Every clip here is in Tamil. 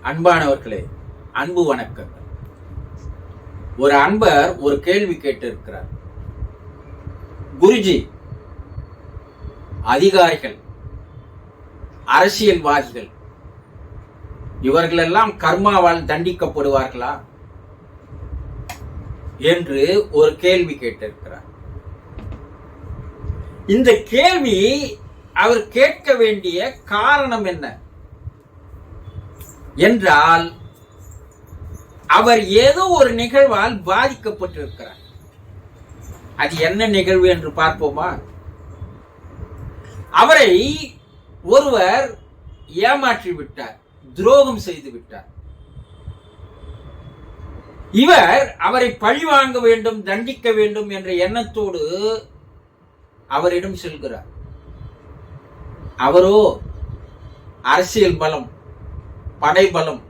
அன்பானவர்களே, அன்பு வணக்கங்கள். ஒரு அன்பர் ஒரு கேள்வி கேட்டிருக்கிறார். குருஜி, அதிகாரிகள், அரசியல்வாதிகள் இவர்களெல்லாம் கர்மாவால் தண்டிக்கப்படுவார்களா என்று ஒரு கேள்வி கேட்டிருக்கிறார். இந்த கேள்வி அவர் கேட்க வேண்டிய காரணம் என்ன என்றால், அவர் ஏதோ ஒரு நிகழ்வால் பாதிக்கப்பட்டிருக்கிறார். அது என்ன நிகழ்வு என்று பார்ப்போமா? அவரை ஒருவர் ஏமாற்றி விட்டார், துரோகம் செய்து விட்டார். இவர் அவரை பழிவாங்க வேண்டும், தண்டிக்க வேண்டும் என்ற எண்ணத்தோடு அவரிடம் செல்கிறார். அவரோ அரசியல் பலம், படைபலம்,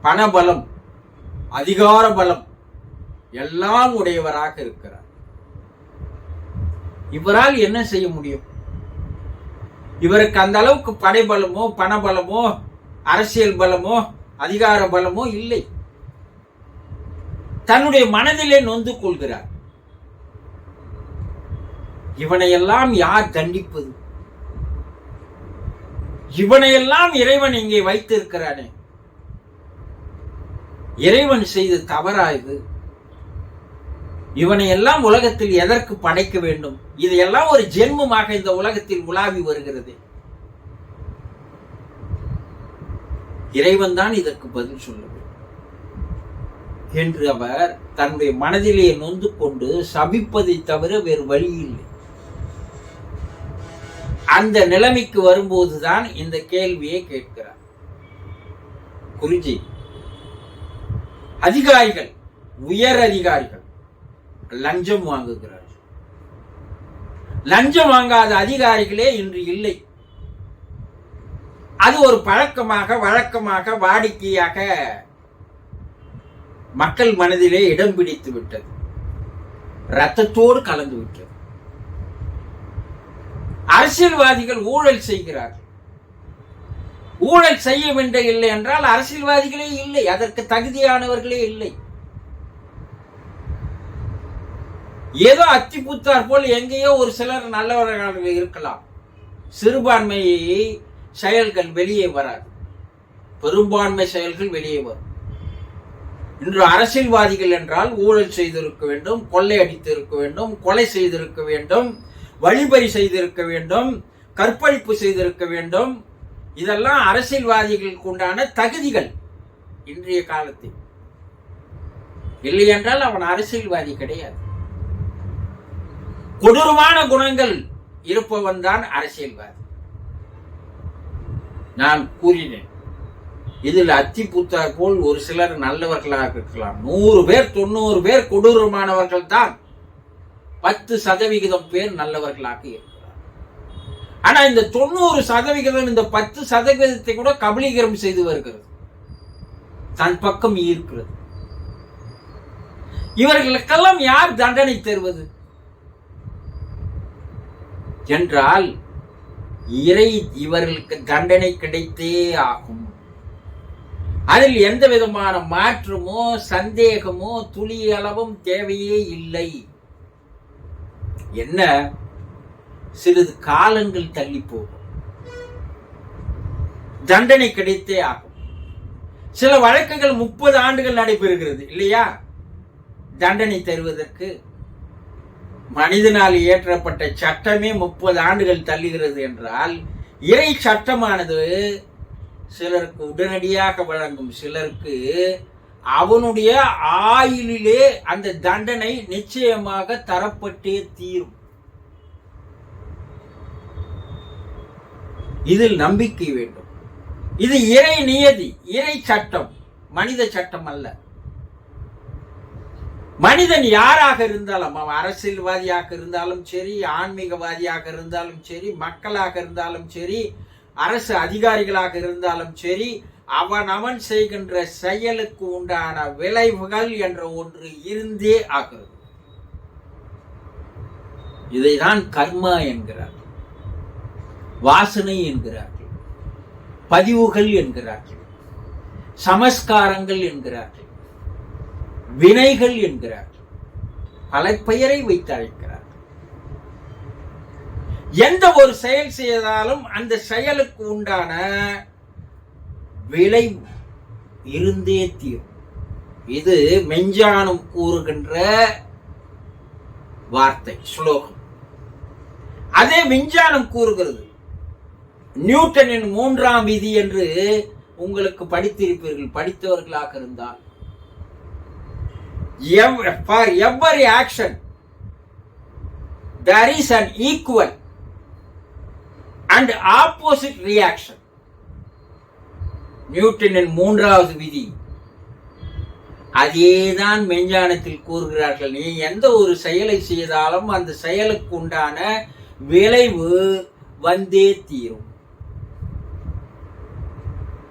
பணபலம், அதிகார பலம் எல்லாம் உடையவராக இருக்கிறார். இவரால் என்ன செய்ய முடியும்? இவருக்கு அந்த அளவுக்கு படைபலமோ, பணபலமோ, அரசியல் பலமோ, அதிகார பலமோ இல்லை. தன்னுடைய மனதிலே நொந்து கொள்கிறார். இவனையெல்லாம் யார் தண்டிப்பது? இவனையெல்லாம் இறைவன் இங்கே வைத்திருக்கிறானே, இறைவன் செய்த தவறா இது? இவனை எல்லாம் உலகத்தில் எதற்கு படைக்க வேண்டும்? இதையெல்லாம் ஒரு ஜென்மமாக இந்த உலகத்தில் உலாவி வருகிறது. இறைவன் தான் இதற்கு பதில் சொல்ல வேண்டும் என்று அவர் தன்னுடைய மனதிலே நொந்து கொண்டு சபிப்பதை தவிர வேறு வழி இல்லை. அந்த நிலைமைக்கு வரும்போதுதான் இந்த கேள்வியை கேட்கிறார். குருஜி, அதிகாரிகள், உயர் அதிகாரிகள் லஞ்சம் வாங்குகிறார்கள். லஞ்சம் வாங்காத அதிகாரிகளே இன்று இல்லை. அது ஒரு பழக்கமாக, வழக்கமாக, வாடிக்கையாக மக்கள் மனதிலே இடம் பிடித்து விட்டது, ரத்தத்தோடு கலந்து விட்டது. அரசியல்வாதிகள் ஊழல் செய்கிறார்கள். ஊழல் செய்ய வேண்டிய இல்லை என்றால் அரசியல்வாதிகளே இல்லை, அதற்கு தகுதியானவர்களே இல்லை. ஏதோ அத்திப்புத்தார் போல் எங்கேயோ ஒரு சிலர் நல்லவர்களாக இருக்கலாம். சிறுபான்மை செயல்கள் வெளியே வராது, பெரும்பான்மை செயல்கள் வெளியே வரும். இன்று அரசியல்வாதிகள் என்றால் ஊழல் செய்திருக்க வேண்டும், கொள்ளையடித்து இருக்க வேண்டும், கொலை செய்திருக்க வேண்டும், வழிபறி செய்திருக்க வேண்டும், கற்பழிப்பு செய்திருக்க வேண்டும். இதெல்லாம் அரசியல்வாதிகளுக்கு உண்டான தகுதிகள் இன்றைய காலத்தில். இல்லை என்றால் அவன் அரசியல்வாதி கிடையாது. கொடூரமான குணங்கள் இருப்பவன் தான் அரசியல்வாதி. நான் கூறினேன், இதில் அத்திப்பூத்தார் போல் ஒரு சிலர் நல்லவர்களாக இருக்கலாம். 100 பேர் 90 பேர் கொடூரமானவர்கள் தான், 10% பேர் நல்லவர்களாக இருக்கிறார். ஆனா இந்த 90% இந்த 10% கூட கபலீகரம் செய்து வருகிறது, தன் பக்கம் ஈர்க்கிறது. இவர்களுக்கெல்லாம் யார் தண்டனை தருவது என்றால், இறை இவர்களுக்கு தண்டனை கிடைத்தே ஆகும். அதில் எந்த விதமான மாற்றமோ சந்தேகமோ துளி அளவும் தேவையே இல்லை. என்ன, சிறிது காலங்கள் தள்ளி போகும், தண்டனை கிடைத்தே ஆகும். சில வழக்குகள் 30 ஆண்டுகள் நடைபெறுகிறது இல்லையா தண்டனை தருவதற்கு? மனிதனால் இயற்றப்பட்ட சட்டமே 30 ஆண்டுகள் தள்ளுகிறது என்றால், இறை சட்டமானது சிலருக்கு உடனடியாக வழங்கும், சிலருக்கு அவனுடைய ஆயுளிலே அந்த தண்டனை நிச்சயமாக தரப்பட்டே தீரும். இதில் நம்பிக்கை வேண்டும். இது இறை நியதி, இறை சட்டம், மனித சட்டம் அல்ல. மனிதன் யாராக இருந்தாலும், அவன் அரசியல்வாதியாக இருந்தாலும் சரி, ஆன்மீகவாதியாக இருந்தாலும் சரி, மக்களாக இருந்தாலும் சரி, அரசு அதிகாரிகளாக இருந்தாலும் சரி, அவன் செய்கின்ற செயலுக்கு உண்டான விளைவுகள் என்ற ஒன்று இருந்தே ஆகிறது. இதைதான் கர்மா என்கிறார்கள், வாசனை என்கிறார்கள், பதிவுகள் என்கிறார்கள். சமஸ்காரங்கள் என்கிறார்கள், வினைகள் என்கிறார்கள், பல பெயரை வைத்து அழைக்கிறார். எந்த ஒரு செயல் செய்தாலும் அந்த செயலுக்கு உண்டான விளைவு இருந்தே தீரும். இது மெஞ்ஞானம் கூறுகின்ற வார்த்தை, ஸ்லோகம். அதே விஞ்ஞானம் கூறுகிறது. நியூட்டனின் 3ஆம் விதி என்று உங்களுக்கு படித்திருப்பீர்கள், படித்தவர்களாக இருந்தால். For every action there is an equal and opposite reaction. நியூட்டனின் 3வது விதி. அதேதான் மெஞ்ஞானத்தில் கூறுகிறார்கள். நீ எந்த ஒரு செயலை செய்தாலும் அந்த செயலுக்கு உண்டான விளைவு வந்தே தீரும்.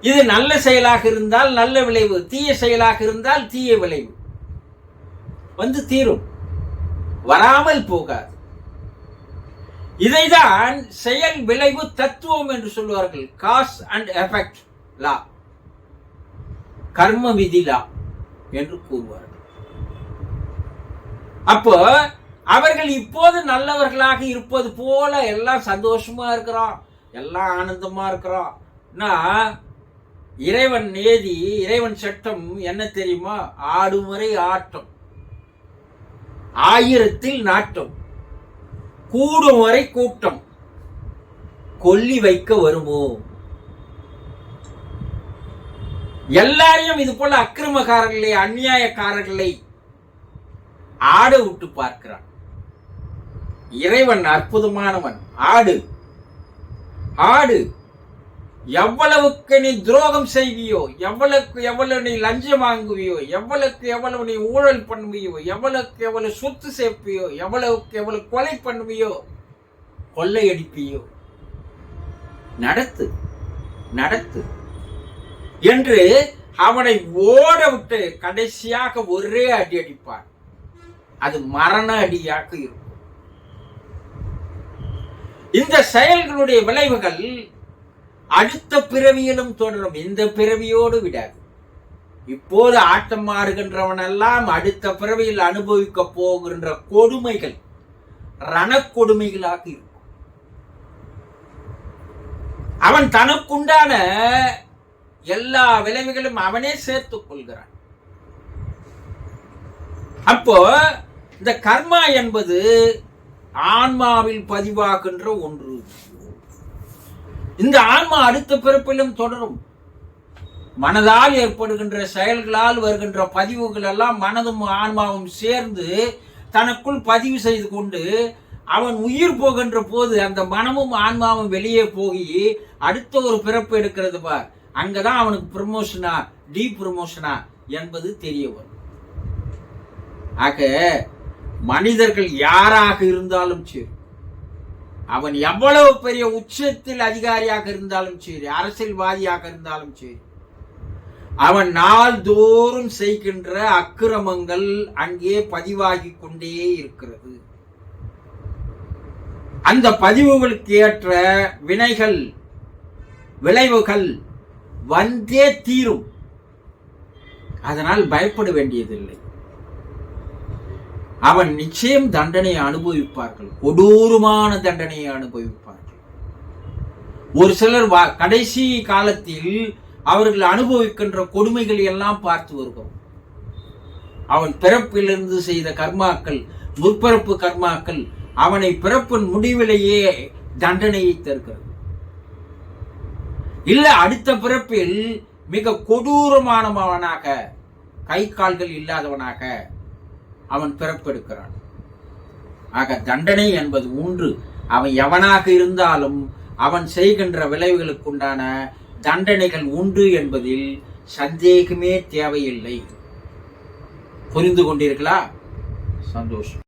இது நல்ல செயலாக இருந்தால் நல்ல விளைவு, தீய செயலாக இருந்தால் தீய விளைவு வந்து தீரும், வராமல் போகாது. இதைதான் செயல் விளைவு தத்துவம் என்று சொல்வார்கள். காஸ் அண்ட் எஃபெக்ட் லா, கர்ம விதி லா என்று கூறுவார்கள். அப்போ அவர்கள் இப்போது நல்லவர்களாக இருப்பது போல எல்லாம் சந்தோஷமா இருக்கிறோம், எல்லாம் ஆனந்தமா இருக்கிறோம். இறைவன் நேதி, இறைவன் சட்டம் என்ன தெரியுமா? ஆடுமுறை ஆட்டம், ஆயிரத்தில் நாட்டம், கூடும் வரை கூட்டம், கொல்லி வைக்க வருமோ? எல்லாரையும் இது போல அக்கிரமக்காரர்களை, அநியாயக்காரர்களை ஆட விட்டு பார்க்கிறான். இறைவன் அற்புதமானவன். ஆடு ஆடு, எவ்வளவுக்கு நீ துரோகம் செய்வியோ, எவ்வளவுக்கு எவ்வளவு நீ லஞ்சம் வாங்குவியோ, எவ்வளவுக்கு எவ்வளவு நீ ஊழல் பண்ணுவியோ, எவ்வளவுக்கு எவ்வளவு சொத்து சேர்ப்பியோ, எவ்வளவுக்கு எவ்வளவு கொலை பண்ணுவியோ, கொள்ளையடிப்பியோ, நடத்து நடத்து என்று அவனை ஓட விட்டு கடைசியாக ஒரே அடி அடிப்பான். அது மரண அடியாக இருக்கும். இந்த செயல்களுடைய விளைவுகள் அடுத்த பிறவியிலும் தொடரும். இந்த பிறவியோடு விடாது. இப்போது ஆட்டம் ஆடுகின்றவன் எல்லாம் அடுத்த பிறவியில் அனுபவிக்க போகின்ற கொடுமைகள் ரணக்கொடுமைகளாக இருக்கும். அவன் தனக்குண்டான எல்லா விளைவுகளும் அவனே சேர்த்துக் கொள்கிறான். அப்போ இந்த கர்மா என்பது ஆன்மாவில் பதிவாகின்ற ஒன்று. இந்த ஆன்மா அடுத்த பிறப்பிலும் தொடரும். மனதால் ஏற்படுகின்ற செயல்களால் வருகின்ற பதிவுகள் எல்லாம் மனதும் ஆன்மாவும் சேர்ந்து தனக்குள் பதிவு செய்து கொண்டு அவன் உயிர் போகின்ற போது அந்த மனமும் ஆன்மாவும் வெளியே போய் அடுத்த ஒரு பிறப்பு எடுக்கிறது பார். அங்கதான் அவனுக்கு ப்ரமோஷனா டி ப்ரமோஷனா என்பது தெரிய வரும். ஆக மனிதர்கள் யாராக இருந்தாலும் சரி, அவன் எவ்வளவு பெரிய உச்சத்தில் அதிகாரியாக இருந்தாலும் சரி, அரசியல்வாதியாக இருந்தாலும் சரி, அவன் நாள்தோறும் செய்கின்ற அக்கிரமங்கள் அங்கே பதிவாகி கொண்டே இருக்கிறது. அந்த பதிவுகளுக்கு ஏற்ற வினைகள், விளைவுகள் வந்தே தீரும். அதனால் பயப்பட வேண்டியதில்லை. அவன் நிச்சயம் தண்டனையை அனுபவிப்பார்கள், கொடூரமான தண்டனையை அனுபவிப்பார்கள். ஒரு சிலர் கடைசி காலத்தில் அவர்கள் அனுபவிக்கின்ற கொடுமைகள் எல்லாம் பார்த்து வருகிறோம். அவன் பிறப்பிலிருந்து செய்த கர்மாக்கள், முற்பிறப்பு கர்மாக்கள் அவனை பிறப்பின் முடிவிலேயே தண்டனையை தருகிறது. இல்ல அடுத்த பிறப்பில் மிக கொடூரமானவனாக, கை கால்கள் இல்லாதவனாக அவன் பிறப்பெடுக்கிறான். ஆக தண்டனை என்பது ஒன்று. அவன் எவனாக இருந்தாலும் அவன் செய்கின்ற விளைவுகளுக்குண்டான தண்டனைகள் உண்டு என்பதில் சந்தேகமே தேவையில்லை. புரிந்து கொண்டீர்களா? சந்தோஷம்.